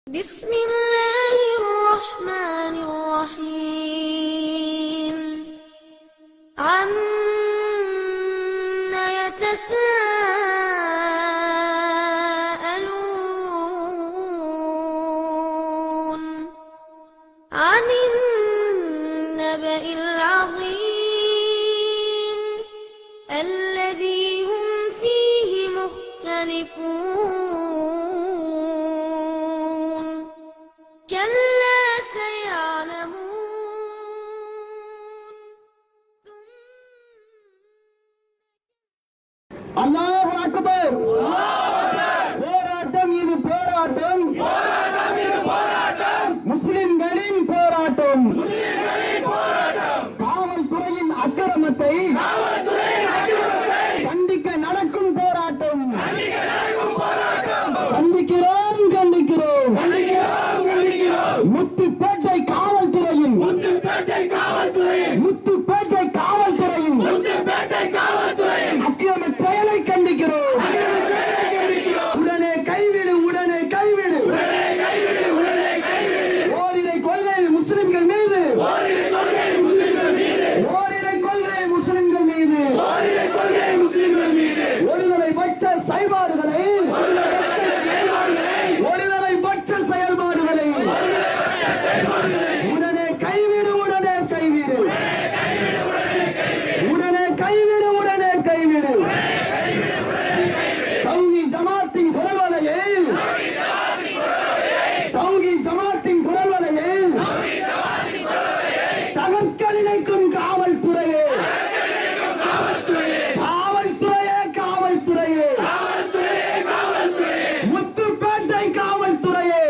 بسم الله الرحمن الرحيم عما يتساءلون عن النبأ العظيم الذي هم فيه مختلفون كلا سيعلمون الله أكبر போராட்டம் இது போராட்டம் முஸ்லிம்களின் போராட்டம் காவல்துறையின் அக்கிரமத்தை கண்டிக்க நடக்கும் போராட்டம் கண்டிக்கிறோம் கண்டிக்கிறோம் முத்துப்பேட்டை காவல்துறையின் அக்கிரம செயலை கண்டிக்கிறோம். உடனே கைவிடு ஓரிரை கொள்கை முஸ்லிம்கள் மீது ஒருதலைபட்ச செயல்பாடுகளை உடனே கைவிடு தௌஹீத் ஜமாத்தின் குரல் வலையை தகர்க்க நினைக்கும் காவல்துறையே முத்துப்பேட்டை காவல்துறையே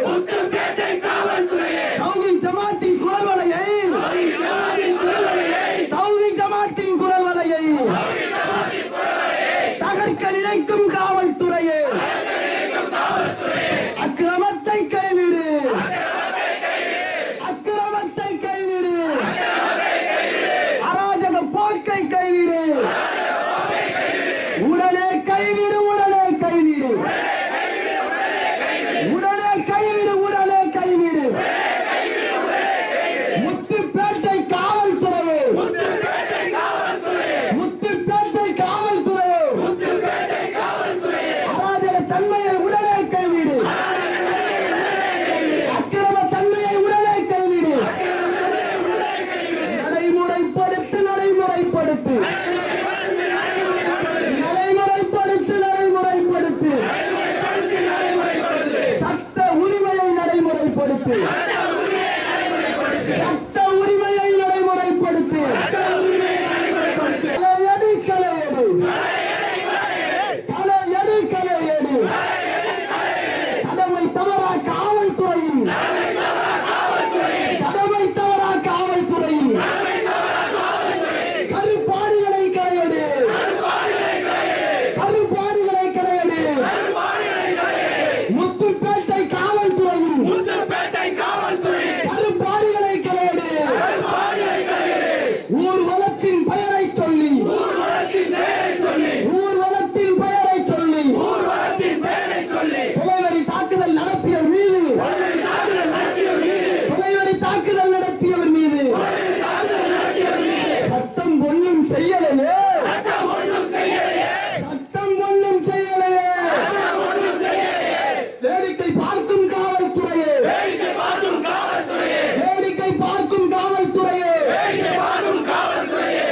தௌஹீத் ஜமாத்தின் குரல் வலையை தகர்க்க நினைக்கும் காவல்துறையே அக்கிரமத்தை கைவிடு அராஜக போக்கை கைவிடு உடனே கைவிடு முத்துப்பேட்டை காவல்துறையே அராஜக தன்மையை உடனே கைவிடு அக்கிரம தன்மையை உடனே கைவிடு நடைமுறைப்படுத்து சட்ட உரிமையை நடைமுறைப்படுத்து களையடு கடமை தவறா காவல்துறையின் கருப்பாடுகளை களையடு முத்துப்பேட்டை காவல்துறையின் கருப்பாடுகளை களையடு ஊர்வலத்தின் பெயரை சொல்லி கொலைவெறி தாக்குதல் நடத்தியவர் மீது சட்டம் ஒன்றும் செய்யலையே வேடிக்கை பார்க்கும் காவல்துறையே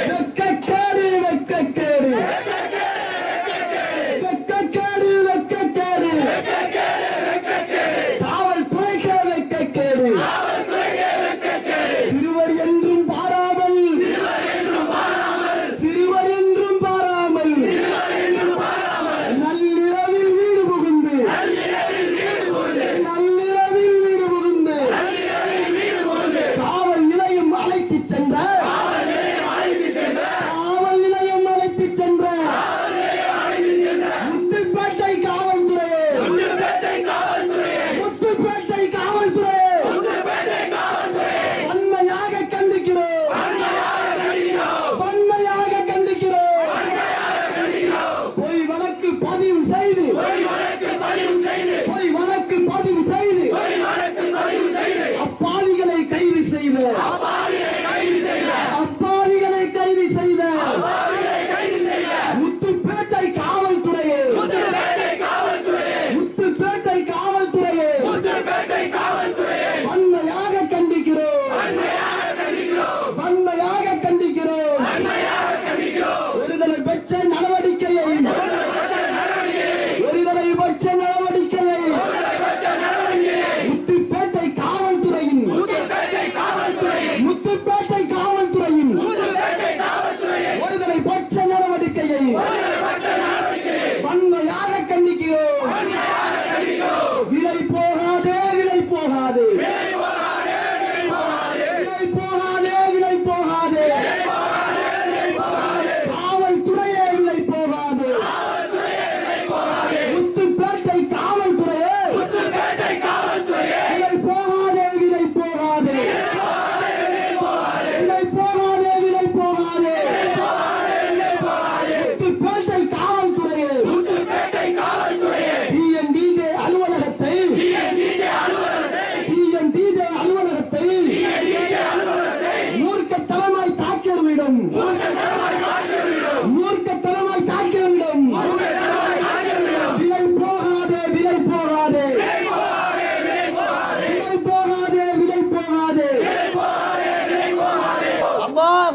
வெட்கக்கேடு காவல்துறைக்கே வெட்கக்கேடு சிறுவர் என்றும் பாராமல் நள்ளிரவில் வீடு புகுந்து காவல் நிலையம் அழைத்துச் சென்ற முத்துப்பேட்டை காவல்துறையே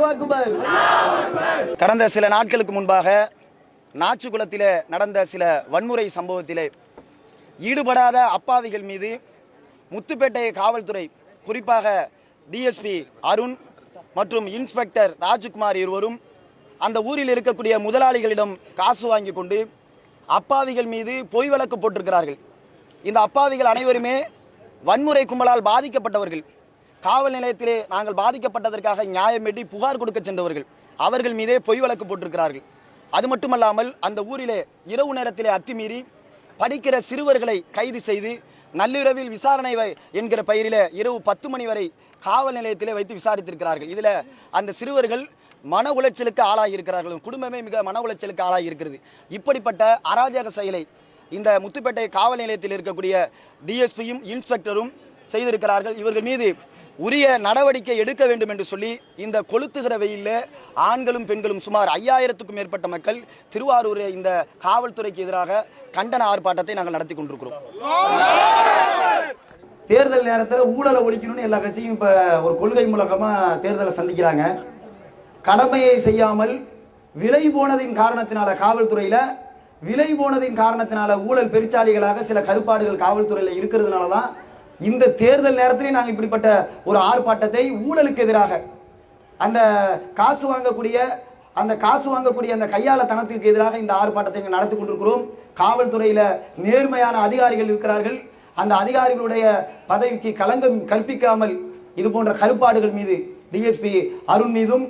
அக்பர். கடந்த சில நாட்களுக்கு முன்பாக நாச்சிக்குளத்திலே நடந்த சில வன்முறை சம்பவத்திலே ஈடுபடாத அப்பாவிகள் மீது முத்துப்பேட்டை காவல்துறை, குறிப்பாக டிஎஸ்பி அருண் மற்றும் இன்ஸ்பெக்டர் ராஜ்குமார் இருவரும் அந்த ஊரில் இருக்கக்கூடிய முதலாளிகளிடம் காசு வாங்கி கொண்டு அப்பாவிகள் மீது பொய் வழக்கு போட்டிருக்கிறார்கள். இந்த அப்பாவிகள் அனைவருமே வன்முறை கும்பலால் பாதிக்கப்பட்டவர்கள். காவல் நிலையத்திலே நாங்கள் பாதிக்கப்பட்டதற்காக நியாயம் வேண்டி புகார் கொடுக்க சென்றவர்கள். அவர்கள் மீதே பொய் வழக்கு போட்டிருக்கிறார்கள். அது மட்டுமல்லாமல் அந்த ஊரிலே இரவு நேரத்திலே அத்துமீறி படிக்கிற சிறுவர்களை கைது செய்து நள்ளிரவில் விசாரணை என்கிற பெயரிலே இரவு 10 மணி வரை காவல் நிலையத்திலே வைத்து விசாரித்திருக்கிறார்கள். இதில் அந்த சிறுவர்கள் மன உளைச்சலுக்கு ஆளாகி இருக்கிறார்கள். குடும்பமே மிக மன உளைச்சலுக்கு ஆளாகி இருக்கிறது. இப்படிப்பட்ட அராஜக செயலை இந்த முத்துப்பேட்டை காவல் நிலையத்தில் இருக்கக்கூடிய டிஎஸ்பியும் இன்ஸ்பெக்டரும் செய்திருக்கிறார்கள். இவர்கள் மீது உரிய நடவடிக்கை எடுக்க வேண்டும் என்று சொல்லி இந்த கொளுத்துகிற வெயிலில் ஆண்களும் பெண்களும் சுமார் 5000க்கும் மேற்பட்ட மக்கள் திருவாரூரை இந்த காவல்துறைக்கு எதிராக கண்டன ஆர்ப்பாட்டத்தை நாங்கள் நடத்தி கொண்டிருக்கிறோம். தேர்தல் நேரத்தில் ஊழலை ஒழிக்கணும்னு எல்லா கட்சியும் இப்போ ஒரு கொள்கை மூலமா தேர்தலை சந்திக்கிறாங்க. கடமையை செய்யாமல் விலை போனதின் காரணத்தினால காவல்துறையில விலை போனதின் காரணத்தினால ஊழல் பெருச்சாளிகளாக சில கருப்பாடுகள் காவல்துறையில் இருக்கிறதுனால தான் இந்த தேர்தல் நேரத்திலே நாங்கள் இப்படிப்பட்ட ஒரு ஆர்ப்பாட்டத்தை ஊழலுக்கு எதிராக அந்த காசு வாங்கக்கூடிய அந்த கையாளத்தனத்திற்கு எதிராக இந்த ஆர்ப்பாட்டத்தை நடத்தி கொண்டிருக்கிறோம். காவல்துறையில நேர்மையான அதிகாரிகள் இருக்கிறார்கள். அந்த அதிகாரிகளுடைய பதவிக்கு களங்கம் கற்பிக்காமல் இது போன்ற கருப்பாடுகள் மீது டிஎஸ்பி அருண் மீதும்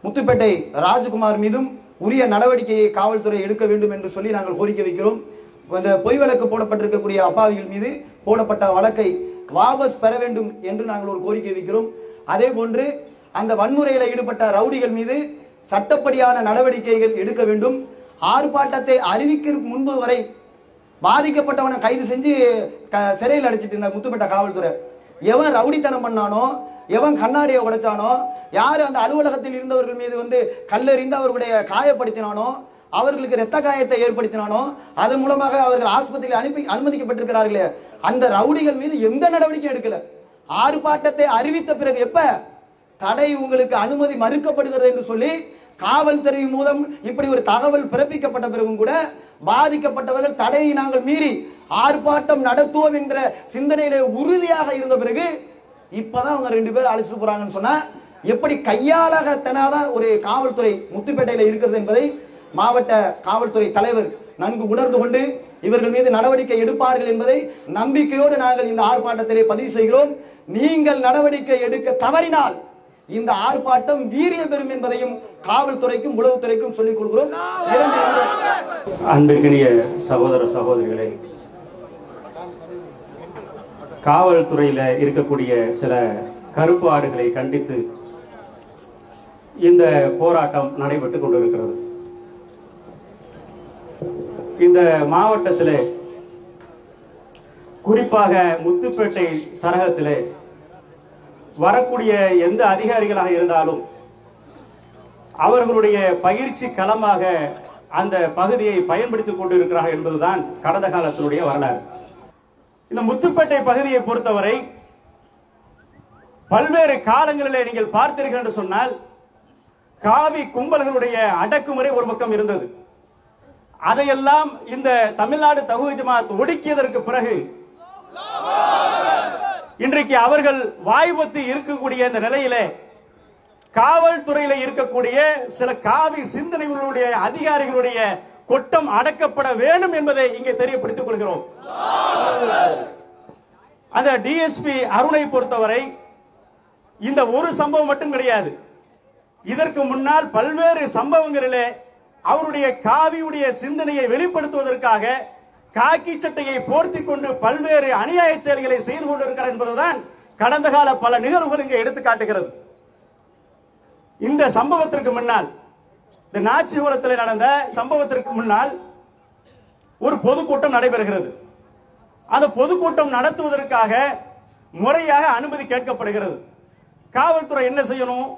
முத்துப்பேட்டை ராஜ்குமார் மீதும் உரிய நடவடிக்கையை காவல்துறை எடுக்க வேண்டும் என்று சொல்லி நாங்கள் கோரிக்கை வைக்கிறோம். இந்த பொய் வழக்கு போடப்பட்டிருக்கக்கூடிய அப்பாவிகள் மீது போடப்பட்ட வழக்கை வாபஸ் பெற வேண்டும் என்று நாங்கள் ஒரு கோரிக்கை வைக்கிறோம். அதே போன்று அந்த வன்முறையில் ஈடுபட்ட ரவுடிகள் மீது சட்டப்படியான நடவடிக்கைகள் எடுக்க வேண்டும். ஆர்ப்பாட்டத்தை அறிவிக்க முன்பு வரை பாதிக்கப்பட்டவனை கைது செஞ்சு சிறையில் அடைச்சிட்டு இருந்த முத்துப்பேட்டை காவல்துறை எவன் ரவுடித்தனம் பண்ணானோ, எவன் கண்ணாடியை உடைச்சானோ, யார் அந்த அலுவலகத்தில் இருந்தவர்கள் மீது கல்லெறிந்து அவர்களுடைய காயப்படுத்தினானோ, அவர்களுக்கு இரத்த காயத்தை ஏற்படுத்தினானோ, அதன் மூலமாக அவர்கள் ஆஸ்பத்திரியில் அனுமதிக்கப்பட்டிருக்கிறார்களே, அந்த ரவுடிகள் மீது எந்த நடவடிக்கையும் எடுக்கல. ஆர்ப்பாட்டத்தை அறிவித்த பிறகு எப்ப தடை உங்களுக்கு அனுமதி மறுக்கப்படுகிறது என்று சொல்லி காவல்துறை மூலம் இப்படி ஒரு தகவல் பிறப்பிக்கப்பட்ட பிறகும் கூட பாதிக்கப்பட்டவர்கள் தடையை நாங்கள் மீறி ஆர்ப்பாட்டம் நடத்துவோம் என்ற சிந்தனையில உறுதியாக இருந்த பிறகு இப்பதான் அவங்க 2 பேர் அழைச்சிட்டு போறாங்கன்னு சொன்னா எப்படி கையாளத்தனால ஒரு காவல்துறை முத்துப்பேட்டையில் இருக்கிறது என்பதை மாவட்ட காவல்துறை தலைவர் நன்கு உணர்ந்து கொண்டு இவர்கள் மீது நடவடிக்கை எடுப்பார்கள் என்பதை நம்பிக்கையோடு நாங்கள் இந்த ஆர்ப்பாட்டத்திலே பதிவு செய்கிறோம். நீங்கள் நடவடிக்கை எடுக்க தவறினால் இந்த ஆர்ப்பாட்டம் வீரியம் பெறும் என்பதையும் காவல்துறைக்கும் உளவுத்துறைக்கும் சொல்லிக் கொள்கிறோம். அன்பிற்கினிய சகோதர சகோதரிகளே, காவல்துறையில இருக்கக்கூடிய சில கருப்பு ஆடுகளை கண்டித்து இந்த போராட்டம் நடைபெற்று கொண்டிருக்கிறது. இந்த மாவட்டத்திலே குறிப்பாக முத்துப்பேட்டை சரகத்திலே வரக்கூடிய எந்த அதிகாரிகளாக இருந்தாலும் அவர்களுடைய பயிற்சி களமாக அந்த பகுதியை பயன்படுத்திக் கொண்டிருக்கிறார்கள் என்பதுதான் கடந்த காலத்தினுடைய வரலாறு. இந்த முத்துப்பேட்டை பகுதியை பொறுத்தவரை பல்வேறு காலங்களிலே நீங்கள் பார்த்தீர்கள் என்று சொன்னால் காவி கும்பல்களுடைய அடக்குமுறை ஒரு பக்கம் இருந்தது. அதையெல்லாம் இந்த தமிழ்நாடு தௌஹீத் ஜமாஅத் ஒடுக்கியதற்கு பிறகு இன்றைக்கு அவர்கள் வாய்ப்பத்தி இருக்கக்கூடிய இந்த நிலையிலே காவல்துறையில இருக்கக்கூடிய சில காவி சிந்தனைகளுடைய அதிகாரிகளுடைய கொட்டம் அடக்கப்பட வேண்டும் என்பதை இங்கே தெரியப்படுத்திக் கொள்கிறோம். அந்த டிஎஸ்பி அருணை பொறுத்தவரை இந்த ஒரு சம்பவம் மட்டும் கிடையாது. இதற்கு முன்னால் பல்வேறு சம்பவங்களிலே அவருடைய காவியுடைய சிந்தனையை வெளிப்படுத்துவதற்காக காக்கி சட்டையை போர்த்தி கொண்டு பல்வேறு அநியாய செயல்களை செய்து கொண்டிருக்கிறார் என்பதுதான் கடந்த கால பல நிகழ்வுகள் இங்கே எடுத்து காட்டுகிறது. இந்த சம்பவத்திற்கு முன்னால், இந்த நாச்சிகுளத்தில் நடந்த சம்பவத்திற்கு முன்னால் ஒரு பொதுக்கூட்டம் நடைபெறுகிறது. அந்த பொதுக்கூட்டம் நடத்துவதற்காக முறையாக அனுமதி கேட்கப்படுகிறது. காவல்துறை என்ன செய்யணும்?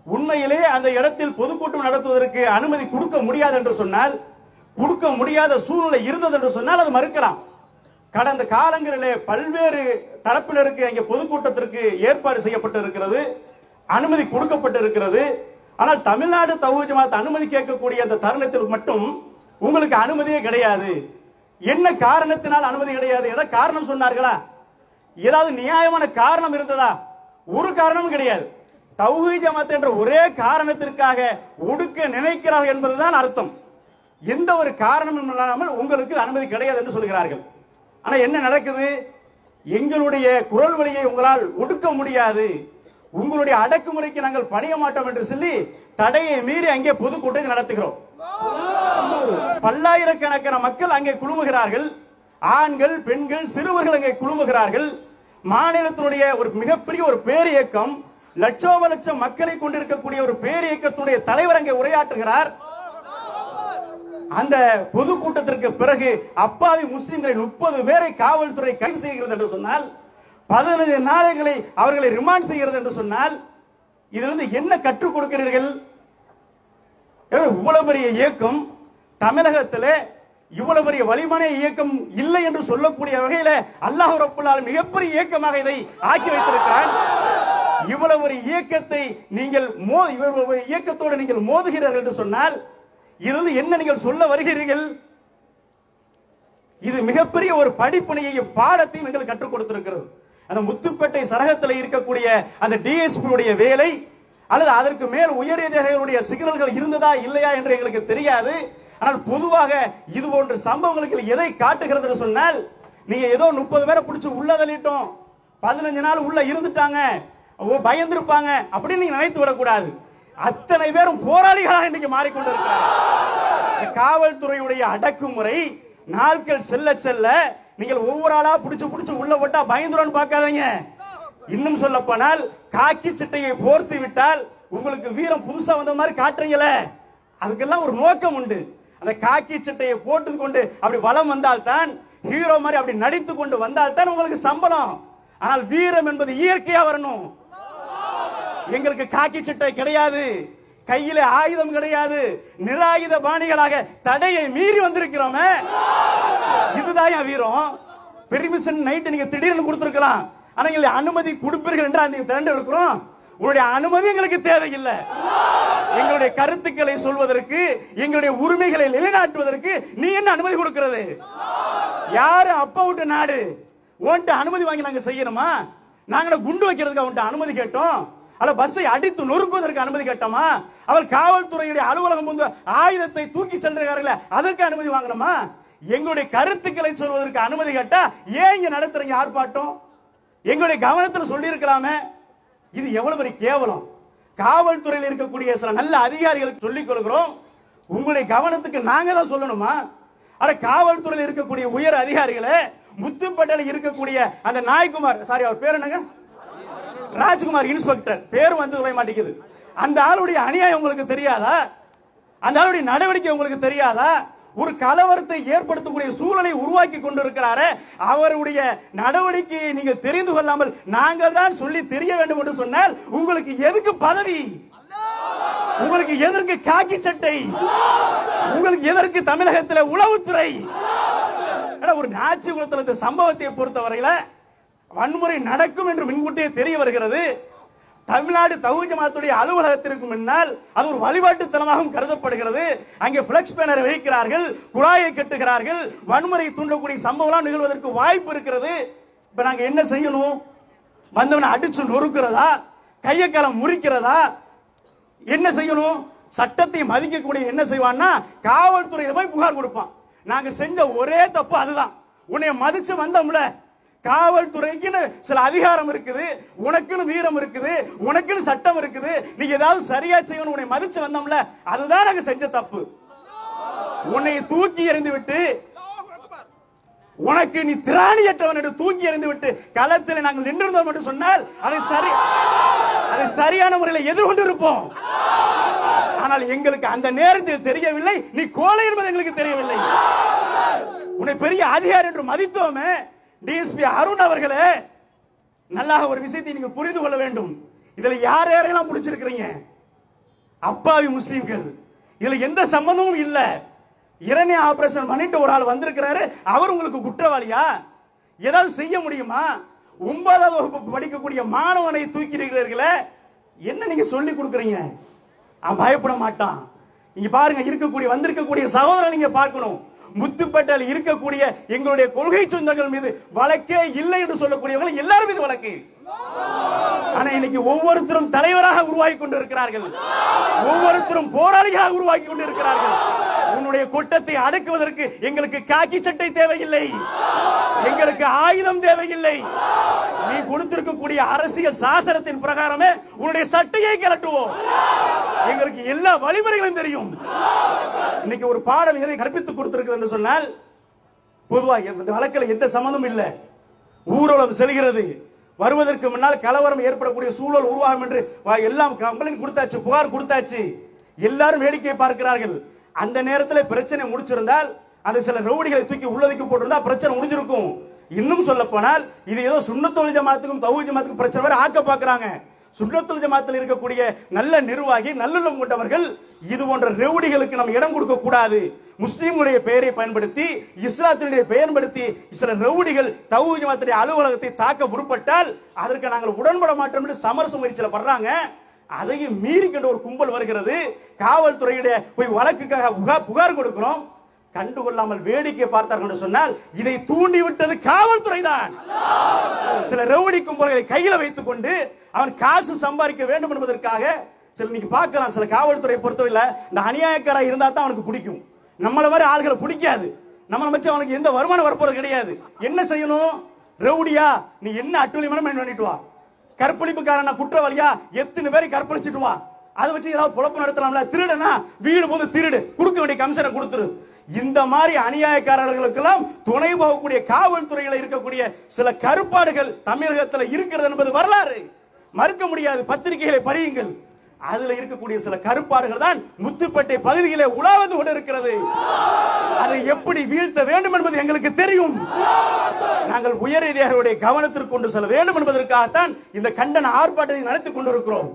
உண்மையிலே அந்த இடத்தில் பொதுக்கூட்டம் நடத்துவதற்கு அனுமதி கொடுக்க முடியாது என்று சொன்னால், கொடுக்க முடியாத சூழ்நிலை இருந்தது என்று சொன்னால் அது மறுக்கலாம். கடந்த காலங்களிலே பல்வேறு தரப்பினருக்கு அங்கே பொதுக்கூட்டத்திற்கு ஏற்பாடு செய்யப்பட்டு இருக்கிறது, அனுமதி கொடுக்கப்பட்டு இருக்கிறது. ஆனால் தமிழ்நாடு தௌஹீத் ஜமாத் அனுமதி கேட்கக்கூடிய அந்த தருணத்தில் மட்டும் உங்களுக்கு அனுமதியே கிடையாது. என்ன காரணத்தினால் அனுமதி கிடையாது? ஏதாவது காரணம் சொன்னார்களா? ஏதாவது நியாயமான காரணம் இருந்ததா? ஒரு காரணமும் கிடையாது. தௌஹீத் ஜமாத் என்ற ஒரே காரணத்திற்காக ஒடுக்க நினைக்கிறார்கள் என்பதுதான் அர்த்தம். எந்த ஒரு காரணமும் இல்லாமல் உங்களுக்கு அனுமதி கிடையாது என்று சொல்கிறார்கள். ஆனா என்ன நடக்குது? எங்களுடைய குரல் வழியை உங்களால் ஒடுக்க முடியாது, உங்களுடைய அடக்குமுறைக்கு நாங்கள் பணிய மாட்டோம் என்று சொல்லி தடையை மீறி அங்கே பொதுக்கூட்டத்தை நடத்துகிறோம். பல்லாயிரக்கணக்கான மக்கள் அங்கே குழுமுகிறார்கள். ஆண்கள், பெண்கள், சிறுவர்கள் அங்கே குழுமுகிறார்கள். மாநிலத்தினுடைய ஒரு மிகப்பெரிய ஒரு பேர் இயக்கம், லட்சோப லட்சம் மக்களை கொண்டிருக்கக்கூடிய ஒரு பேர் இயக்கத்துடைய தலைவர் அங்கே உரையாற்றுகிறார். அந்த பொதுக்கூட்டத்திற்கு பிறகு அப்பாவி முஸ்லிம்களை 30 பேரை காவல்துறை கைது செய்கிறது என்று சொன்னால், 15 நாளைகளை அவர்களை ரிமாண்ட் செய்கிறது என்று சொன்னால், இதிலிருந்து என்ன கற்றுக் கொடுக்கிறீர்கள்? இவ்வளவு பெரிய இயக்கம் தமிழகத்தில் இவ்வளவு பெரிய வலிமான இயக்கம் இல்லை என்று சொல்லக்கூடிய வகையில் அல்லாஹ் ரப்பல் ஆலமீன் மிகப்பெரிய இயக்கமாக இதை ஆக்கி வைத்திருக்கிறான். இவ்வளவு ஒரு இயக்கத்தை நீங்கள் இயக்கத்தோடு நீங்கள் மோதுகிறீர்கள் என்று சொன்னால், இதிலிருந்து என்ன நீங்கள் சொல்ல வருகிறீர்கள்? இது மிகப்பெரிய ஒரு படிப்பனையையும் பாடத்தையும் எங்களுக்கு கற்றுக் கொடுத்திருக்கிறது. அந்த முத்துப்பேட்டை சரகத்தில் இருக்கக்கூடிய அந்த டிஎஸ்பியுடைய வேலை அல்லது அதற்கு மேல் உயர் அதிகாரிகளுடைய சிக்னல்கள் இருந்ததா இல்லையா என்று எங்களுக்கு தெரியாது. ஆனால் பொதுவாக இது போன்ற சம்பவங்களுக்கு எதை காட்டுகிறது என்று சொன்னால், நீங்க ஏதோ 30 பேரை பிடிச்சி உள்ள தள்ளிட்டோம், 15 நாள் உள்ள இருந்துட்டாங்க, பயந்திருப்பாங்க அப்படின்னு நீங்க நினைத்து விடக்கூடாது. அத்தனை பேரும் போராளிகளாக இன்னைக்கு மாறிக்கொண்டிருக்கிறார். காவல்துறையுடைய அடக்குமுறை நாட்கள் செல்ல செல்ல நீங்கள் ஒவ்வொரு ஆளா பிடிச்சு உள்ள போட்டா பயந்துரும் பார்க்காதீங்க. இன்னும் சொல்ல போனால் காக்கி சட்டையை போர்த்து விட்டால் உங்களுக்கு வீரம் புதுசா வந்த மாதிரி காட்டுறீங்களே, அதுக்கெல்லாம் ஒரு நோக்கம் உண்டு. அந்த காக்கி சட்டையை போட்டு கொண்டு அப்படி வலம் வந்தால் தான், ஹீரோ மாதிரி அப்படி நடித்து கொண்டு வந்தால் தான் உங்களுக்கு சம்பளம். ஆனால் வீரம் என்பது இயற்கையா வரணும். எங்களுக்கு காக்கி சட்டை கிடையாது, கையில ஆயுதம் கிடையாது, நிராயுத பாணிகளாக தடையை மீறி வந்திருக்கிறோமே, இதுதான் என் வீரம். பெர்மிஷன் நைட்டு நீங்க திடீர்னு கொடுத்திருக்கலாம், ஆனா எங்களுக்கு அனுமதி கொடுப்பீர்கள் என்று அந்த திரண்டு இருக்கிறோம். உங்களுடைய அனுமதி எங்களுக்கு தேவையில்லை. எங்களுடைய கருத்துக்களை சொல்வதற்கு, எங்களுடைய உரிமைகளை நிலைநாட்டுவதற்கு நீ என்ன அனுமதி கொடுக்கிறது? யாரு அப்பா விட்டு நாடு உன்கிட்ட அனுமதி வாங்கி நாங்க செய்யணுமா? நாங்க குண்டு வைக்கிறதுக்கு அவன்கிட்ட அனுமதி கேட்டோம்? அல்ல பஸ்ஸை அடித்து நொறுக்குவதற்கு அனுமதி கேட்டோமா? அவர் காவல்துறையுடைய அலுவலகம் வந்து ஆயுதத்தை தூக்கி செல்றார்கள், அதற்கு அனுமதி வாங்கணுமா? எங்களுடைய கருத்துக்களை சொல்வதற்கு அனுமதி கேட்டா ஏன் இங்க நடத்துறீங்க ஆர்ப்பாட்டம்? எங்களுடைய கவனத்தில் சொல்லி இருக்கலாமே. இது எவ்வளவு பெரிய கேவலம். காவல்துறையில் இருக்கக்கூடிய சில நல்ல அதிகாரிகளுக்கு சொல்லிக் கொள்கிறோம், உங்களுடைய கவனத்துக்கு நாங்க தான் சொல்லணுமா? அட காவல்துறையில் இருக்கக்கூடிய உயர் அதிகாரிகளை, முத்துப்பேட்டையில் இருக்கக்கூடிய அந்த நாய்குமார், சாரி அவர் பேர் என்னங்க, ராஜ்குமார் இன்ஸ்பெக்டர், பேர் வந்து சொல்ல மாட்டேங்குது. அந்த ஆளுடைய அநியாயம் உங்களுக்கு தெரியாதா? அந்த ஆளுடைய நடவடிக்கை உங்களுக்கு தெரியாதா? ஒரு கலவரத்தை ஏற்படுத்தக்கூடிய சூழலை உருவாக்கி கொண்டிருக்கிறாரே, அவருடைய நடவடிக்கையை நீங்கள் தெரிந்து கொள்ளாமல் நாங்கள் தான் சொல்லி தெரிய வேண்டும் என்று சொன்னால் உங்களுக்கு எதுக்கு பதவி? உங்களுக்கு எதற்கு காக்கி சட்டை? உங்களுக்கு எதற்கு தமிழகத்தில் உளவுத்துறை? ஒரு நாச்சி குலத்தில் இந்த சம்பவத்தை பொறுத்தவரையில வன்முறை நடக்கும் என்று முன்கூட்டியே தெரிய வருகிறது. தமிழ்நாடு தௌஹீத் ஜமாத்துடைய அலுவலகத்திற்கு முன்னால் அது ஒரு வழிபாட்டுத்தலமாகவும் கருதப்படுகிறது. அங்கே பிளக்ஸ் பேனரை வைக்கிறார்கள், குழாயை கட்டுகிறார்கள், வன்முறை தூண்டக்கூடிய சம்பவம் நிகழ்வதற்கு வாய்ப்பு இருக்கிறது. இப்ப நாங்க என்ன செய்யணும்? வந்தவனை அடிச்சு நொறுக்கிறதா, கையை காலம் முறிக்கிறதா, என்ன செய்யணும்? சட்டத்தை மதிக்கக்கூடிய என்ன செய்வான்னா காவல்துறையில போய் புகார் கொடுப்பான். நாங்க செஞ்ச ஒரே தப்பு அதுதான். உன்னை மதிச்சு வந்தோம்ல, காவல்துறைக்குன்னு சில அதிகாரம் இருக்குது, உனக்குன்னு வீரம் இருக்குது, உனக்குன்னு சட்டம் இருக்குது, நீ ஏதாவது சரியா செய்யணும், உன்னை மதிச்சு வந்தோம்ல, அதுதான் நாங்க செஞ்ச தப்பு. உன்னை தூக்கி எறிந்து விட்டு, உனக்கு நீ திராணியற்றவன் என்று தூக்கி எறிந்து விட்டு களத்தில் நாங்கள் நின்றிருந்தோம் என்று சொன்னால் அதை சரியான முறையில் எதிர்கொண்டு இருப்போம். ஆனால் எங்களுக்கு அந்த நேரத்தில் தெரியவில்லை, நீ கோழை என்பது எங்களுக்கு தெரியவில்லை. உன்னை பெரிய அதிகாரி என்று மதித்தோமே. டிஎஸ்பி அருண் அவர்களே, நல்லா ஒரு விஷயத்தை நீங்கள் புரிந்து கொள்ள வேண்டும். இதுல யார் யாரெல்லாம் பிடிச்சிருக்கிறீங்க? அப்பாவி முஸ்லிம்கள். இதுல எந்த சம்பந்தமும் இல்ல. இரணிய ஆபரேஷன் பண்ணிட்டு ஒரு ஆள் வந்திருக்கிறாரு, அவர் உங்களுக்கு குற்றவாளியா? ஏதாவது செய்ய முடியுமா? 9ஆம் வகுப்பு படிக்கக்கூடிய மாணவனை தூக்கி இருக்கிறீர்களே, என்ன நீங்க சொல்லி கொடுக்குறீங்க? அவன் பயப்பட மாட்டான். இங்க பாருங்க, வந்திருக்கக்கூடிய சகோதரன் நீங்க பார்க்கணும். முத்துப்பேட்டையில் இருக்கக்கூடிய எங்களுடைய கொள்கை சொந்தங்கள் மீது வழக்கே இல்லை என்று சொல்லக்கூடியவர்கள் எல்லாரும் மீது வழக்கு. ஆனா இன்னைக்கு ஒவ்வொருத்தரும் தலைவராக உருவாகி கொண்டு இருக்கிறார்கள், ஒவ்வொருத்தரும் போராளிகளாக உருவாக்கி கொண்டு இருக்கிறார்கள். உன்னுடைய கொட்டத்தை அடக்குவதற்கு எங்களுக்கு காக்கி சட்டை தேவையில்லை, எங்களுக்கு ஆயுதம் தேவையில்லை. நீ கொடுத்திருக்கக்கூடிய அரசியல் சாசனத்தின் பிரகாரமே உன்னுடைய சட்டையை கலட்டுவோம். எங்களுக்கு எல்லா வழிமுறைகளும் தெரியும். இன்னைக்கு ஒரு பாடம் எதை கற்பித்துக் கொடுத்திருக்கிறது என்று சொன்னால், பொதுவாக இந்த வழக்கில் எந்த சம்மந்தமும் இல்லை. ஊர்வலம் செல்கிறது, வருவதற்கு முன்னால் கலவரம் ஏற்படக்கூடிய சூழல் உருவாகும் என்று எல்லாம் கம்ப்ளைண்ட் கொடுத்தாச்சு, புகார் கொடுத்தாச்சு. எல்லாரும் வேடிக்கை பார்க்கிறார்கள். அந்த நேரத்தில் பிரச்சனை முடிச்சிருந்தால், அந்த சில ரவுடிகளை தூக்கி உள்ளதுக்கு போட்டிருந்தா பிரச்சனை முடிஞ்சிருக்கும். இன்னும் சொல்ல போனால் இது ஏதோ சுன்னத்துல் ஜமாத்துக்கும் தௌஹீத் ஜமாத்துக்கும் பிரச்சனை வரை ஆக்க பார்க்கறாங்க. சுன்னத்துல் ஜமாத்தில் இருக்கக்கூடிய நல்ல நிர்வாகி, நல்லுள்ளம் கொண்டவர்கள் இது போன்ற ரவுடிகளுக்கு நம்ம இடம் கொடுக்க கூடாது. முஸ்லீம்களுடைய பெயரை பயன்படுத்தி, இஸ்லாத்தினுடைய பயன்படுத்தி சில ரவுடிகள் தௌஹீத் ஜமாத்துடைய அலுவலகத்தை தாக்க முற்பட்டால் அதற்கு நாங்கள் உடன்பட மாட்டோம் என்று சமரச முயற்சியில் பண்றாங்க. அதையும் மீறி கண்ட ஒரு கும்பல் வருகிறது. காவல்துறையுடைய போய் வழக்குக்காக புகார் கொடுக்கிறோம், கண்டுகொள்ளாமல் வேடிக்கை பார்த்தார்கள் சொன்னால் இதை தூண்டிவிட்டது காவல்துறை தான். சில ரவுடி கும்பல்களை கையில வைத்துக் கொண்டு அவன் காசு சம்பாதிக்க வேண்டும் என்பதற்காக சில நீங்க பார்க்கலாம். சில காவல்துறை பொறுத்தவரை இந்த அநியாயக்காரா இருந்தா தான் அவனுக்கு பிடிக்கும், நம்மள மாதிரி ஆள்களை பிடிக்காது. நம்மளை வச்சு அவனுக்கு எந்த வருமானம் வரப்போறது கிடையாது. என்ன செய்யணும்? ரவுடியா நீ என்ன அட்டுழியமான பண்ணிட்டு வா, கற்பழிப்புக்காரனா குற்றவாளியா எத்தனை பேரை கற்பழிச்சிட்டு வா, அதை வச்சு ஏதாவது பொழப்பு நடத்தலாம்ல. திருடனா வீடு போது திருடு, கொடுக்க வேண்டிய கமிஷனை கொடுத்துரு. இந்த மாதிரி அநியாயக்காரர்களுக்கெல்லாம் துணை போகக்கூடிய காவல்துறையில் இருக்கக்கூடிய சில கருப்பாடுகள் தமிழகத்தில் இருக்கிறது என்பது வரலாறு, மறுக்க முடியாது. பத்திரிகைகளை படியுங்கள், அதுல இருக்கக்கூடிய சில கருப்பாடுகள் தான் முத்துப்பேட்டை பகுதியிலே உலாவது கொண்டு இருக்கிறது. அதை எப்படி வீழ்த்த வேண்டும் என்பது எங்களுக்கு தெரியும். நாங்கள் உயரதிகாரிகளுடைய கவனத்திற்கு கொண்டு செல்ல வேண்டும் என்பதற்காகத்தான் இந்த கண்டன ஆர்ப்பாட்டத்தை நடத்தி கொண்டிருக்கிறோம்.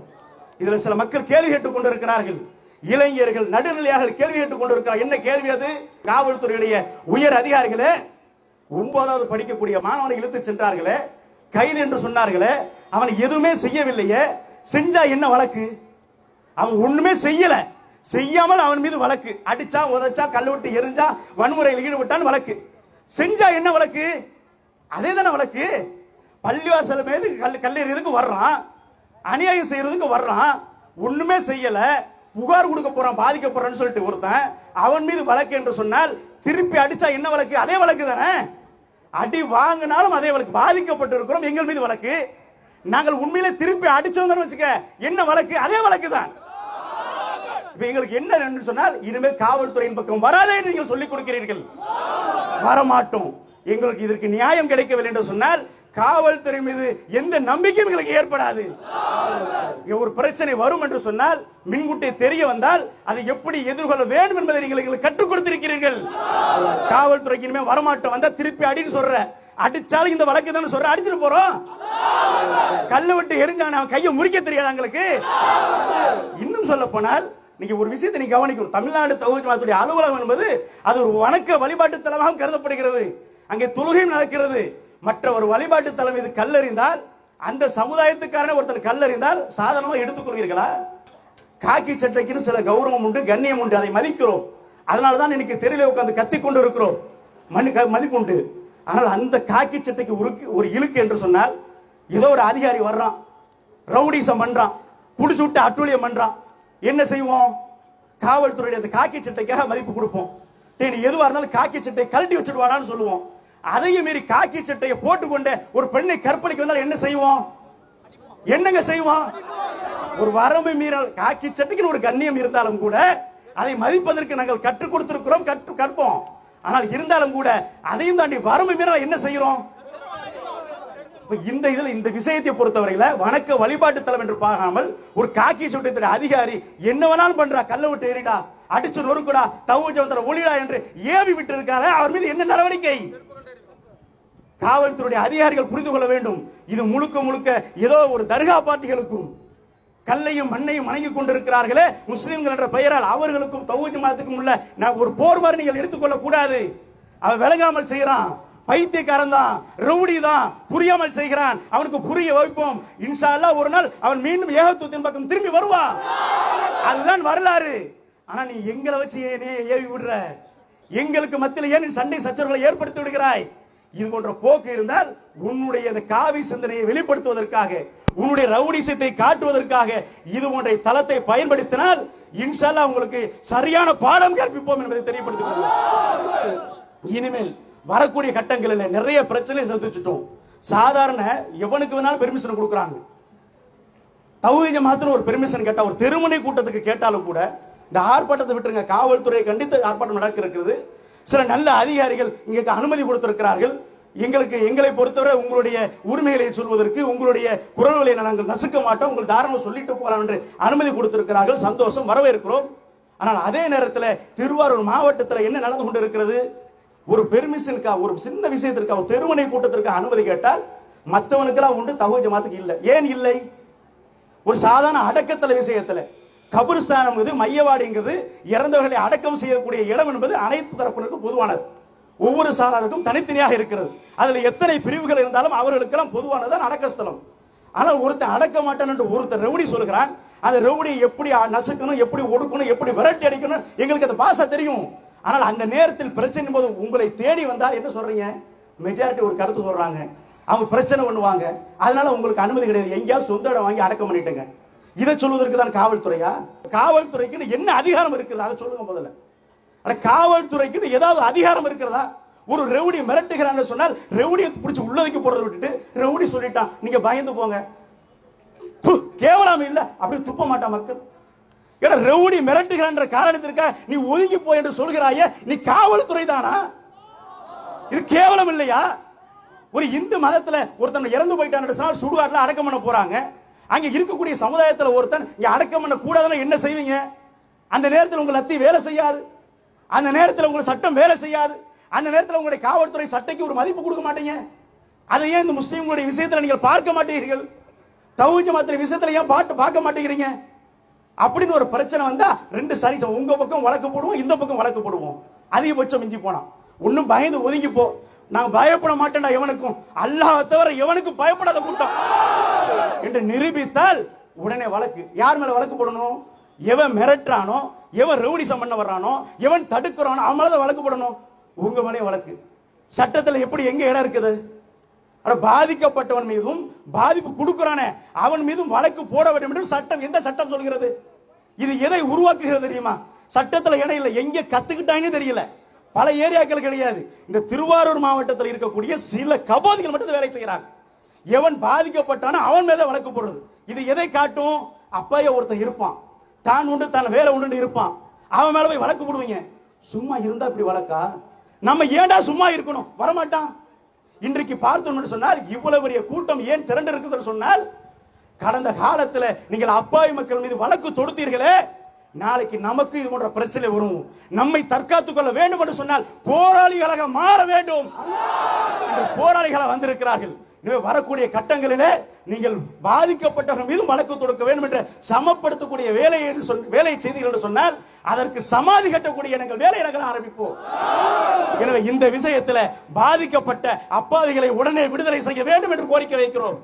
இதுல சில மக்கள் கேள்வி கேட்டுக் கொண்டிருக்கிறார்கள், இளைஞர்கள் நடுநிலையாக கேள்வி கேட்டுக் கொண்டிருக்கிறார். என்ன கேள்வி அது? காவல்துறையுடைய உயர் அதிகாரிகளே, 9வது படிக்கக்கூடிய மாணவனை இழுத்து சென்றார்களே, கைது என்று சொன்னார்களே, அவன் எதுவுமே செய்யவில்லையே, செஞ்சா என்ன வழக்கு? அவன் ஒண்ணுமே செய்யல, செய்யாமல் அவன் மீது வழக்கு. அடிச்சா, உதைச்சா, கல்லுவிட்டு எரிஞ்சா, வன்முறையில் ஈடுபட்டான் வழக்கு. செஞ்சா என்ன வழக்கு? அதே தானே வழக்கு. பள்ளிவாசல் மீது கல்லெறியதுக்கு வர்றான், அநியாயம் செய்யறதுக்கு வர்றான், ஒண்ணுமே செய்யல, புகார் கொடுக்க போறான், பாதிக்க போறான்னு சொல்லிட்டு ஒருத்தன், அவன் மீது வழக்கு என்று சொன்னால் திருப்பி அடிச்சா என்ன வழக்கு? அதே வழக்கு தானே. அடி வாங்கினாலும் அதே வழக்கு. பாதிக்கப்பட்டு இருக்கிறோம், எங்கள் மீது வழக்கு. நாங்கள் உண்மையிலே திருப்பி அடிச்சோம் வச்சுக்க, என்ன வழக்கு? அதே வழக்கு தான். இப்ப எங்களுக்கு என்ன என்று சொன்னால், இனிமேல் காவல்துறையின் பக்கம் வராதே என்று நீங்கள் சொல்லிக் கொடுக்கிறீர்கள். வரமாட்டோம். எங்களுக்கு இதற்கு நியாயம் கிடைக்கவில்லை என்று சொன்னால் காவல்துறை மீது எந்த நம்பிக்கையும் எங்களுக்கு ஏற்படாது. ஒரு பிரச்சனை வரும் என்று சொன்னால் முன்கூட்டியே தெரிய வந்தால் அதை எப்படி எதிர்கொள்ள வேண்டும் என்பதை நீங்கள் கற்றுக் கொடுத்திருக்கிறீர்கள். காவல்துறைக்கு இனிமே வரமாட்டோம், வந்தா திருப்பி அடின்னு சொல்ற, அடிச்சாலும் இந்த வழக்கு தானே சொல்ற, அடிச்சுட்டு போறோம். கல்ல விட்டு எரிஞ்சான அவன் கையை முறிக்க தெரியாது எங்களுக்கு. இன்னும் சொல்ல போனால் நீங்க ஒரு விஷயத்தை நீ கவனிக்கணும். தமிழ்நாடு தௌஹீத் ஜமாத்துடைய அலுவலகம் என்பது அது ஒரு வணக்க வழிபாட்டு தலமாக கருதப்படுகிறது. அங்கே தொழுகையும் நடக்கிறது. மற்ற ஒரு வழிபாட்டு தலம் மீது கல்லறிந்தால், அந்த சமுதாயத்துக்கான ஒருத்தர் கல்லறிந்தால் சாதாரணமாக எடுத்துக்கொள்வீர்களா? காக்கி சட்டைக்குன்னு சில கௌரவம் உண்டு, கண்ணியம் உண்டு, அதை மதிக்கிறோம். அதனாலதான் இன்னைக்கு தெருவில் உட்கார்ந்து கத்தி கொண்டு இருக்கிறோம், மதிப்பு உண்டு. ஆனால் அந்த காக்கி சட்டைக்கு ஒரு இழுக்கு என்று சொன்னால், ஏதோ ஒரு அதிகாரி வர்றான், ரவுடிசம் பண்றான், குடிச்சு விட்டு அட்டூழியம் பண்றான், என்ன செய்வோம்? காவல்துறையுடைய அந்த காக்கி சட்டைக்காக மதிப்பு கொடுப்போம். நீ எதுவா இருந்தாலும் காக்கி சட்டையை கழட்டி வச்சுட்டு வாடான்னு சொல்லுவோம். அதையும் மீறி காக்கி சட்டையை போட்டுக்கொண்ட ஒரு பெண்ணை கற்பழிக்க வந்தால் என்ன செய்வோம்? என்னங்க செய்வோம்? ஒரு வரம்பு மீறல். காக்கி சட்டைக்கு ஒரு கண்ணியம் இருந்தாலும் கூட அதை மதிப்பதற்கு நாங்கள் கற்றுக் கொடுத்திருக்கிறோம், கற்போம். ஆனால் இருந்தாலும் கூட அதையும் தாண்டி வரம்பு மீறல் என்ன செய்யறோம்? இந்த விஷயத்தை பொறுத்தவரையில வணக்க வழிபாட்டு தலம் என்று பார்க்காமல் ஒரு காக்கி சட்டை அதிகாரி என்ன வேணாலும் பண்றா, கல்ல விட்டு ஏறிடா, அடிச்சு நொறுக்குடா, தௌஹீத் ஜமாத்துல ஒளிடா என்று ஏவி விட்டு இருக்காரு. அவர் மீது என்ன நடவடிக்கை? காவல்துறை அதிகாரிகள் புரிந்து கொள்ள வேண்டும். இது முழுக்க முழுக்க ஏதோ ஒரு தர்கா பார்ட்டிகளுக்கும் கல்லையும் மண்ணையும் வணங்கி கொண்டிருக்கிறார்களே முஸ்லிம்கள் என்ற பெயரால், அவர்களுக்கும் தௌஹீத் ஜமாத்துக்கும் உள்ள ஒரு போர் மாதிரி நீங்கள் எடுத்துக்கொள்ள கூடாது. அவன் விளங்காமல் செய்யறான், பைத்தியக்காரன் தான், ரவுடி தான், புரியாமல் செய்கிறான். அவனுக்கு புரிய வைப்போம். இன்ஷா அல்லாஹ் ஒரு நாள் அவன் மீண்டும் ஏகத்துவத்தின் பக்கம் திரும்பி வருவான். அதுதான் வரலாறு. ஆனா நீ எங்களை வச்சு ஏவி விடுற, எங்களுக்கு மத்தியில் ஏன் சண்டை சச்சரவுகளை ஏற்படுத்தி விடுகிறாய்? இது போன்ற போக்கு இருந்தால் உன்னுடைய அந்த காவி சிந்தனையை வெளிப்படுத்துவதற்காக, உன்னுடைய ரவுடிசத்தை காட்டுவதற்காக இது போன்ற தளத்தை பயன்படுத்தினால் இன்ஷா அல்லாஹ் உங்களுக்கு சரியான பாடம் கற்பிப்போம் என்பதை தெரியப்படுத்துகிறோம். இனிமேல் வரக்கூடிய கட்டங்களில் நிறைய பிரச்சனை சந்திச்சிட்டோம். சாதாரண எவனுக்கு வேணாலும் பெர்மிஷன் கொடுக்குறாங்க. தௌஹீத் ஜமாஅத்னு ஒரு பெர்மிஷன் கேட்டா, ஒரு தெருமுனை கூட்டத்துக்கு கேட்டாலும் கூட இந்த ஆர்ப்பாட்டத்தை விட்டுருங்க, காவல்துறையை கண்டித்து ஆர்ப்பாட்டம் நடக்கிறது. சில நல்ல அதிகாரிகள் இங்கே அனுமதி கொடுத்திருக்கிறார்கள். எங்களை பொறுத்தவரை உங்களுடைய உரிமைகளை சொல்வதற்கு, உங்களுடைய குரல்களை நாங்கள் நசுக்க மாட்டோம், உங்களுக்கு தாராளமாக சொல்லிட்டு போகலாம் என்று அனுமதி கொடுத்திருக்கிறார்கள். சந்தோஷம், வரவேற்கிறோம். ஆனால் அதே நேரத்தில் திருவாரூர் மாவட்டத்தில் என்ன நடந்து கொண்டு இருக்கிறது? ஒரு பெர்மிஷனுக்காக, ஒரு சின்ன விஷயத்திற்காக, ஒரு தெருமுனை கூட்டத்திற்கு அனுமதி கேட்டால் மற்றவனுக்கெல்லாம் உண்டு, தௌஹீத் ஜமாத்துக்கு இல்லை. ஏன் இல்லை? ஒரு சாதாரண அடக்கத்தல விஷயத்துல கபர்ஸ்தானம் மையவாடிங்கிறது இறந்தவர்களை அடக்கம் செய்யக்கூடிய இடம் என்பது அனைத்து தரப்பினருக்கும் பொதுவானது. ஒவ்வொரு சாராருக்கும் தனித்தனியாக இருக்கிறது. அதுல எத்தனை பிரிவுகள் இருந்தாலும் அவர்களுக்கெல்லாம் பொதுவானது அடக்கஸ்தலம். ஆனால் ஒருத்தர் அடக்க மாட்டான் என்று ஒருத்தர் ரவுடி சொல்கிறான். அந்த ரவுடியை எப்படி நசுக்கணும், எப்படி ஒடுக்கணும், எப்படி விரட்டி அடிக்கணும் எங்களுக்கு அந்த பாச தெரியும். ஆனால் அந்த நேரத்தில் பிரச்சனை போது உங்களை தேடி வந்தால் என்ன சொல்றீங்க? மெஜாரிட்டி ஒரு கருத்து சொல்றாங்க, அவங்க பிரச்சனை பண்ணுவாங்க, அதனால உங்களுக்கு அனுமதி கிடையாது, எங்கேயாவது சொந்த இடம் வாங்கி அடக்கம் பண்ணிட்டுங்க. இதை சொல்வதற்கு தான் காவல்துறையா? காவல்துறைக்கு என்ன அதிகாரம் இருக்குது அதை சொல்லுங்க முதல்ல. காவல்துறைக்கு ஏதாவது அதிகாரம் இருக்கிறதா? ஒரு ரவுடி மிரட்டுகிறான்னு சொன்னால் ரவுடியை பிடிச்சி உள்ளதுக்கு போறதை விட்டுட்டு ரவுடி சொல்லிட்டான் நீங்க பயந்து போங்க, கேவலம் இல்ல அப்படி துப்ப மாட்டான் மக்கள். ஏன்னா ரவுடி மிரட்டுகிறான்ற காரணத்திற்காக நீ ஒதுங்கி போய் என்று சொல்கிறாயே, நீ காவல்துறை தானா? இது கேவலம் இல்லையா? ஒரு இந்து மதத்துல ஒருத்தன் இறந்து போயிட்டான் சுடுகாட்டில் அடக்கம் பண்ண போறாங்க. அங்க இருக்கக்கூடிய சமுதாயத்தில் ஒருத்தன் இங்க அடக்கம் பண்ண கூடாதுன்னு என்ன செய்வீங்க? அந்த நேரத்தில் உங்க லத்தி வேலை செய்யாது, அந்த நேரத்தில் உங்களுக்கு சட்டம் வேலை செய்யாது, அந்த நேரத்தில் உங்களுடைய காவல்துறை சட்டைக்கு ஒரு மதிப்பு கொடுக்க மாட்டீங்க. அதை ஏன் இந்த முஸ்லீம்களுடைய விஷயத்தில் நீங்கள் பார்க்க மாட்டீர்கள்? தௌஹீத் ஜமாஅத் விஷயத்தில் ஏன் பார்க்க மாட்டேங்கிறீங்க? அப்படின்னு ஒரு பிரச்சனை வந்தா ரெண்டு சரி, உங்க பக்கம் வழக்கு போடுவோம், இந்த பக்கம் வழக்கு போடுவோம். அதிகபட்சம் மிஞ்சி போனா ஒன்னும் பயந்து ஒதுங்கி போ, நான் பயப்பட மாட்டேன்டா எவனுக்கும், அல்லாஹ்வை தவிர எவனுக்கும் பயப்படாத கூட்டம் என்று நிரூபித்தால் உடனே வழக்கு. யார் மேல வழக்கு போடணும்? எவன் மிரட்டுறானோ, எவன் ரவுடிசம் பண்ண வர்றானோ, எவன் தடுக்கிறானோ அவன் மேல வழக்கு போடணும். உங்க மேலே வழக்கு. சட்டத்தில் எப்படி எங்க இடம் இருக்குது? பாதிக்கப்பட்டவன் மீதும் பாதிப்பு கொடுக்கிறானே அவன் மீதும் வழக்கு போட வேண்டும் என்று சட்டம், எந்த சட்டம் சொல்கிறது? இது எதை உருவாக்குகிறது தெரியுமா? சட்டத்தில் இடம் இல்லை, எங்க கத்துக்கிட்டாங்கன்னு தெரியல. பல ஏரியாக்கள் கிடையாது. இந்த திருவாரூர் மாவட்டத்தில் இருக்கக்கூடிய சில கபோதிகள் மட்டும் வேலை செய்கிறாங்க. எவன் பாதிக்கப்பட்டானோ அவன் மீது வழக்கு போடுறது. இது எதை காட்டும்? அப்பைய ஒருத்தன் இருப்பான், தான் உண்டு தன் வேலை உண்டு இருப்பான், அவன் மேல போய் வழக்கு போடுவீங்க. சும்மா இருந்தா இப்படி வழக்கா? நம்ம ஏண்டா சும்மா இருக்கணும்? வரமாட்டான். இன்றைக்கு பார்த்தோம்னு சொன்னால் இவ்வளவு பெரிய கூட்டம் ஏன் திரண்டு இருக்குதுன்னு சொன்னால், கடந்த காலத்தில் நீங்கள் அப்பாவி மக்கள் மீது வழக்கு தொடுத்தீர்களே, நாளைக்கு நமக்கு இது போன்ற பிரச்சனை வரும். நம்மை தற்காத்துக் கொள்ள வேண்டும் என்று சொன்னால் போராளிகளாக மாற வேண்டும். போராளிகளாக வந்திருக்கிறார்கள். எனவே வரக்கூடிய கட்டங்களிலே நீங்கள் பாதிக்கப்பட்டவர்கள் மீதும் வழக்கு தொடுக்க வேண்டும் என்ற சமப்படுத்தக்கூடிய வேலையை செய்தீர்கள் என்று சொன்னால் அதற்கு சமாதி கட்டக்கூடிய எங்கள் வேலையை நாங்கள் ஆரம்பிப்போம். எனவே இந்த விஷயத்தில் பாதிக்கப்பட்ட அப்பாவிகளை உடனே விடுதலை செய்ய வேண்டும் என்று கோரிக்கை வைக்கிறோம்.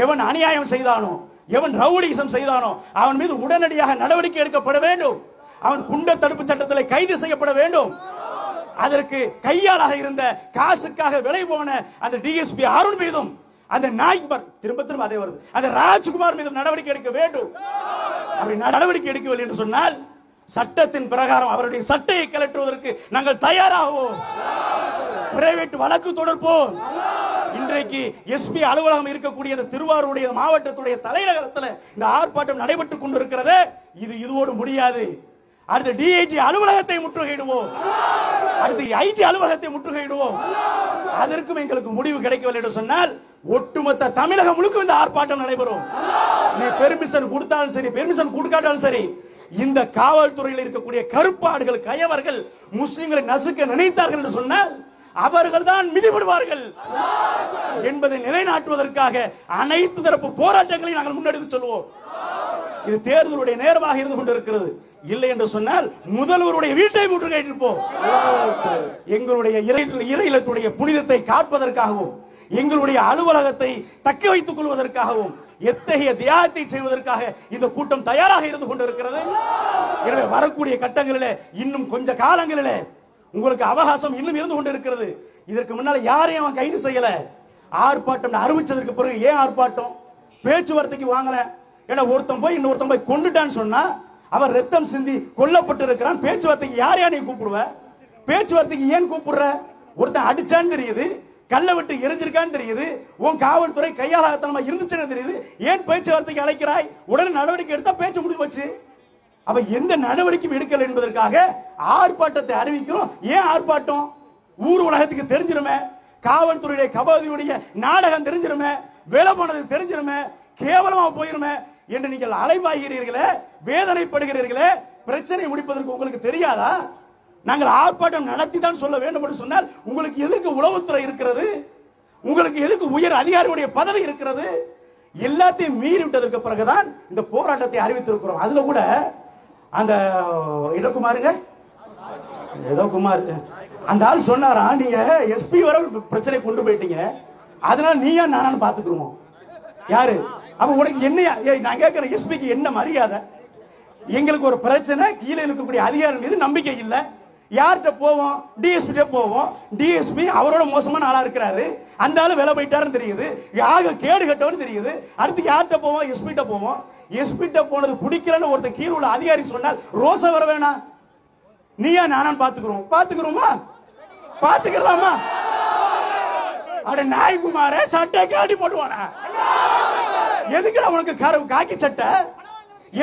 எவன் அநியாயம் செய்தானோ, எவன் ரவுடிசம் செய்தானோ அவன் மீது உடனடியாக நடவடிக்கை எடுக்கப்பட வேண்டும். அவன் குண்ட தடுப்பு சட்டத்தில் கைது செய்யப்பட வேண்டும். அதற்கு கையாளாக இருந்த காசுக்காக விலை போன அந்த டிஎஸ்பி அருண் மீதும், அந்த நாய்குமார் திரும்ப திரும்ப அதே வருது, அந்த ராஜ்குமார் மீதும் நடவடிக்கை எடுக்க வேண்டும். அப்படி நடவடிக்கை எடுக்கவில்லை என்று சொன்னால் சட்டத்தின் பிரகாரம் அவருடைய சட்டையை கலட்டுவதற்கு நாங்கள் தயாராகுவோம். பிரைவேட் வழக்கு தொடர்போம். இன்றைக்கு எஸ்பி அலுவலகம் இருக்கக்கூடிய திருவாரூருடைய மாவட்டத்துடைய தலைநகரத்தில் இந்த ஆர்ப்பாட்டம் நடைபெற்றுக் கொண்டிருக்கிறது. இது இதோடு முடியாது. அடுத்து டிஐஜி அலுவலகத்தை முற்றுகையிடுவோம், அடுத்து ஐஜி அலுவலகத்தை முற்றுகையிடுவோம். அதற்கும் எங்களுக்கு முடிவு கிடைக்கவில்லை என்று சொன்னால் ஒட்டுமொத்த தமிழகம் முழுக்க இந்த ஆர்ப்பாட்டம் நடைபெறும். நீ பெர்மிஷன் கொடுத்தாலும் சரி, பெர்மிஷன் கொடுக்காட்டாலும் சரி, இந்த காவல்துறையில் இருக்கக்கூடிய கருப்பாடுகள் கயவர்கள் முஸ்லிம்களை நசுக்க நினைத்தார்கள் என்று சொன்னால் அவர்கள் தான் மிதிபடுவார்கள் என்பதை நிலைநாட்டுவதற்காக அனைத்து தரப்பு போராட்டங்களை நாங்கள் முன்னெடுத்து சொல்வோம். இது தேர்தலுடைய நேரமாக இருந்து கொண்டிருக்கிறது. இல்லை என்று சொன்னால் முதல்வருடைய வீட்டை முற்றுகையிட்டிருப்போம். எங்களுடைய இறையிலத்துடைய புனிதத்தை காப்பதற்காகவும், எங்களுடைய அலுவலகத்தை தக்க வைத்துக் கொள்வதற்காகவும், எத்தகைய தியாகத்தை செய்வதற்காக இந்த கூட்டம் தயாராக இருந்து கொண்டிருக்கிறது. எனவே வரக்கூடிய கட்டங்களிலே இன்னும் கொஞ்ச காலங்களிலே உங்களுக்கு அவகாசம் இன்னும் இருந்து கொண்டிருக்கிறது. இதற்கு முன்னால யாரையும் அவன் கைது செய்யல. ஆர்ப்பாட்டம் அறிவிச்சதற்கு பிறகு ஏன் ஆர்ப்பாட்டம்? பேச்சுவார்த்தைக்கு வாங்கல. ஏன்னா ஒருத்தன் போய் இன்னொருத்தன் போய் கொண்டுட்டான்னு சொன்னா அவன் ரத்தம் சிந்தி கொல்லப்பட்டு இருக்கிறான். பேச்சுவார்த்தைக்கு யாரையா நீ கூப்பிடுவ? பேச்சுவார்த்தைக்கு ஏன் கூப்பிடுற? ஒருத்தன் அடிச்சான்னு தெரியுது, கல்லை விட்டு எரிஞ்சிருக்கான்னு தெரியுது, உன் காவல்துறை கையாளத்தனமா இருந்துச்சுன்னு தெரியுது, ஏன் பேச்சுவார்த்தைக்கு அழைக்கிறாய்? உடனே நடவடிக்கை எடுத்தா பேச்சு முடிஞ்சு போச்சு. அப்ப எந்த நடவடிக்கையும் எடுக்கல என்பதற்காக ஆர்ப்பாட்டத்தை அறிவிக்கிறோம். ஏன் ஆர்ப்பாட்டம்? ஊர் உலகத்துக்கு தெரிஞ்சிருமே, காவல்துறையுடைய கபாதியுடைய நாடகம் தெரிஞ்சிருமே, வேலை போனது தெரிஞ்சிருமே, கேவலமா போயிருமே என்று நீங்கள் அலைவாகிறீர்களே, வேதனைப்படுகிறீர்களே. பிரச்சனை முடிப்பதற்கு உங்களுக்கு தெரியாதா? நாங்கள் ஆர்ப்பாட்டம் நடத்தி தான் சொல்ல வேண்டும் என்று சொன்னால் உங்களுக்கு எதற்கு உளவுத்துறை இருக்கிறது? உங்களுக்கு எதற்கு உயர் அதிகாரியுடைய பதவி இருக்கிறது? எல்லாத்தையும் மீறி விட்டதற்கு பிறகுதான் இந்த போராட்டத்தை அறிவித்திருக்கிறோம். அதுல கூட அந்த இடகுமாருங்க ஏதோ குமார் அந்த ஆள் சொன்னாரா, நீங்க எஸ்பி வர பிரச்சனை கொண்டு போயிட்டீங்க, அதனால நீயா நானான்னு பாத்துக்கிறோம். யாரு? அப்ப உனக்கு என்னையா? நான் கேட்கிறேன், எஸ்பிக்கு என்ன மரியாதை? எங்களுக்கு ஒரு பிரச்சனை, கீழே இருக்கக்கூடிய அதிகாரி மீது நம்பிக்கை இல்லை. யார்கிட்ட போவோம்? டிஎஸ்பி போவோம். டிஎஸ்பி அவரோட மோசமான ஆளா இருக்கிறாரு, அந்த ஆளு வேலை போயிட்டாருன்னு தெரியுது, யாக கேடு கட்டவன்னு தெரியுது. அடுத்து யார்கிட்ட போவோம்? எஸ்பிட்ட போவோம். எஸ்பிட்ட போனது பிடிக்கலன்னு ஒருத்தர் கீழே உள்ள அதிகாரி சொன்னால் ரோசா வர வேணாம். நீயா நானான்னு பாத்துக்கிறோம். பாத்துக்கிறோமா? பாத்துக்கலாமா? அட நாய்குமார சட்டை காட்டி போட்டுவானா? எதுக்குடா உனக்கு காக்கி சட்டை?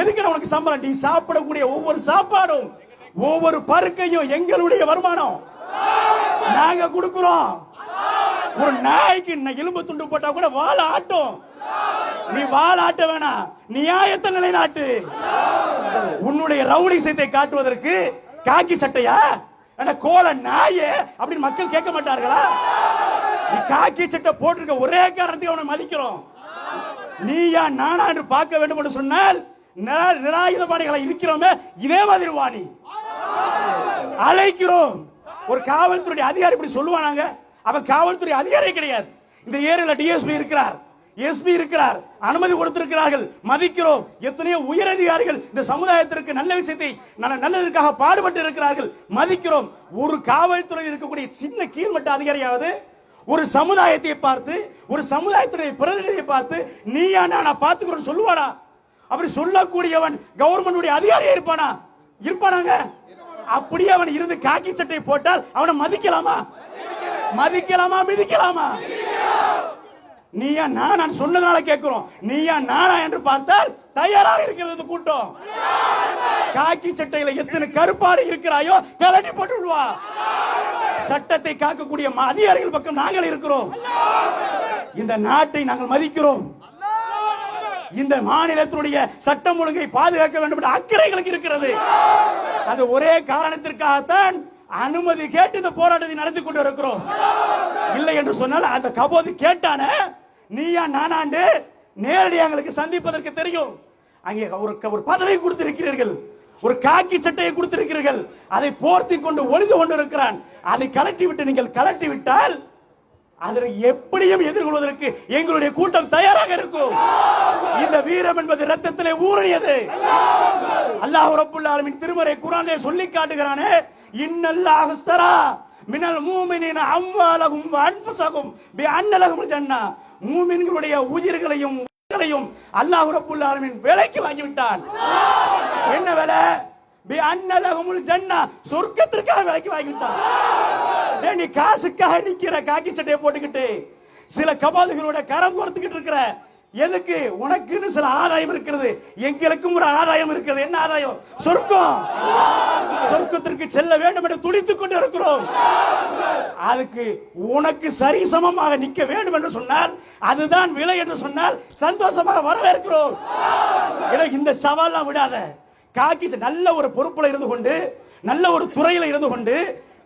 எதுக்குடா உனக்கு சம்பளம்? நீ சாப்பிடக்கூடிய ஒவ்வொரு சாப்பாடும் ஒவ்வொரு பருக்கையும் எங்களுடைய வருமானம் நாங்க கொடுக்கிறோம். ஒரு நாய்க்கு எலும்பு துண்டு போட்டா கூட வாழ ஆட்டும். நீ வாழ ஆட்ட வேணாம், நியாயத்தை நிலைநாட்டு. உன்னுடைய ரவுடிசத்தை காட்டுவதற்கு காக்கி சட்டையா? கோல நாயே அப்படின்னு மக்கள் கேட்க மாட்டார்களா? நீ காக்கி சட்டை போட்டிருக்க ஒரே காரணத்தை அவனை மதிக்கிறோம். நீயா நானா என்று பார்க்க வேண்டும் என்று சொன்னால் நிராயுதபாணிகளை இருக்கிறோமே, இதே மாதிரி வாணி அழைக்கிறோம். ஒரு காவல்துறை அதிகாரி இப்படி சொல்லுவானாங்க? அவன் காவல்துறை அதிகாரி கிடையாது. இந்த ஏரியாவில் டிஎஸ்பி இருக்கிறார், எஸ்பி இருக்கிறார், அனுமதி கொடுத்திருக்கிறார்கள், மதிக்கிறோம். எத்தனையோ உயர் அதிகாரிகள் இந்த சமுதாயத்திற்கு நல்ல விஷயத்தை நல்லதற்காக பாடுபட்டு இருக்கிறார்கள், மதிக்கிறோம். ஒரு காவல்துறையில் இருக்கக்கூடிய சின்ன கீழ்மட்ட அதிகாரியாவது ஒரு சமுதாயத்தை பார்த்து, ஒரு சமுதாயத்துடைய பிரதிநிதியை பார்த்து நீயா நானா பார்த்துக்கிறோம் சொல்லுவானா? அப்படி சொல்லக்கூடியவன் கவர்மெண்ட் அதிகாரியா இருப்பானா? இருப்பானாங்க? அப்படியே அவன் இருந்து காக்கி சட்டை போட்டால் அவனை மதிக்கலாமா? மதிக்கலாமா? மிதிக்கலாமா? நீயா நானா சொன்னதுனால கேட்கிறோம். நீயா நானா என்று பார்த்தால் தயாராக இருக்கிறது கூட்டம். காக்கி சட்டையில எத்தனை கருப்பாடு இருக்கிறாயோ கலட்டி போட்டு விடுவா. சட்டத்தை காக்கக்கூடிய அதிகாரிகள் பக்கம் நாங்கள் இருக்கிறோம். இந்த நாட்டை நாங்கள் மதிக்கிறோம். இந்த மாநிலத்தினுடைய சட்டம் ஒழுங்கை பாதுகாக்க வேண்டும் என்ற அக்கறைகளுக்கு இருக்கிறது. அது ஒரே காரணத்திற்காகத்தான் அனுமதி கேட்டு இந்த போராட்டத்தை நடத்தி கொண்டு இருக்கிறோம். இல்லை என்று சொன்னால் அந்த கபோதி கேட்டான நீயா நானாண்டு நேரடியாக எங்களுக்கு சந்திப்பதற்கு தெரியும். அங்கே ஒரு பதவி கொடுத்திருக்கிறீர்கள், ஒரு காக்கி சட்டையை கொடுத்திருக்கிறீர்கள், அதை போர்த்தி கொண்டு ஒளிந்து கொண்டு இருக்கிறான். அதை கலட்டி விட்டு நீங்கள் கலட்டி விட்டால் அதை எப்படியும் எதிர்கொள்வதற்கு எங்களுடைய கூட்டம் தயாராக இருக்கும். இந்த வீரம் என்பது ரத்தத்திலே ஊறியது. அல்லாஹ் ரப்புல் ஆலமீன் திருமறை குர்ஆனிலே சொல்லி காட்டுகிறானே, இன்னல்லாஹ் அஸ்தரா மினல் மூமினீன அம்வாலஹும் வ அன்ஃபுஸஹும் பிஅன்ன லஹுல் ஜன்னah. மூமின்களுடைய உயிர்களையும் அல்லாஹ் ரப்புல் ஆலமீன் விலைக்கு வாங்கி விட்டான். என்ன விலை? பிஅன்ன லஹுல் ஜன்னah, சொர்க்கத்திற்காக விலைக்கு வாங்கி விட்டான். நீ காசுக்காக நிக்கிற காக்கி சட்டையை போட்டுக்கிட்டு சில கபாதிகளோட கரம் கோர்த்துக்கிட்டு இருக்கிற எதுக்கு? உனக்குன்னு சில ஆதாயம் இருக்கிறது, எங்களுக்கும் ஒரு ஆதாயம் இருக்கிறது. என்ன ஆதாயம்? சொர்க்கம். சொர்க்கத்திற்கு செல்ல வேண்டும் என்று துடித்துக் கொண்டு இருக்கிறோம். அதுக்கு உனக்கு சரி சமமாக நிக்க வேண்டும் என்று சொன்னால், அதுதான் விலை என்று சொன்னால் சந்தோஷமாக வரவேற்கிறோம். இந்த சவால்லாம் விடாத. காக்கி நல்ல ஒரு பொறுப்புல இருந்து கொண்டு, நல்ல ஒரு துறையில இருந்து கொண்டு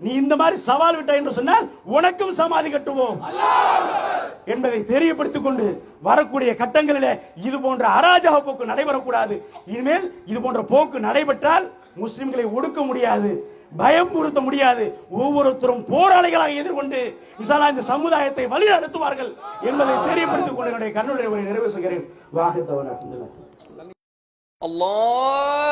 நீ இந்த மாதிரி சவால் விட்ட என்று சொன்னால் உனக்கும் சமாதி கட்டுவோம் என்பதை தெரியப்படுத்திக் கொண்டு வரக்கூடிய கட்டங்களிலே இது போன்ற அராஜக போக்கு நடைபெறக்கூடாது. இனிமேல் இது போன்ற போக்கு நடைபெற்றால் முஸ்லிம்களை ஒடுக்க முடியாது. பயமுறுத்த முடியாது. ஒவ்வொருத்தரும் போராளிகளாக எதிர்கொண்டு இன்ஷா அல்லாஹ் இந்த சமுதாயத்தை வழி நடத்துவார்கள் என்பதை தெரியப்படுத்திக் கொண்டு என்னுடைய கண்ணுடைய நிறைவு செய்கிறேன். வாஹித் அல்ஹம்துலில்லாஹ். Allah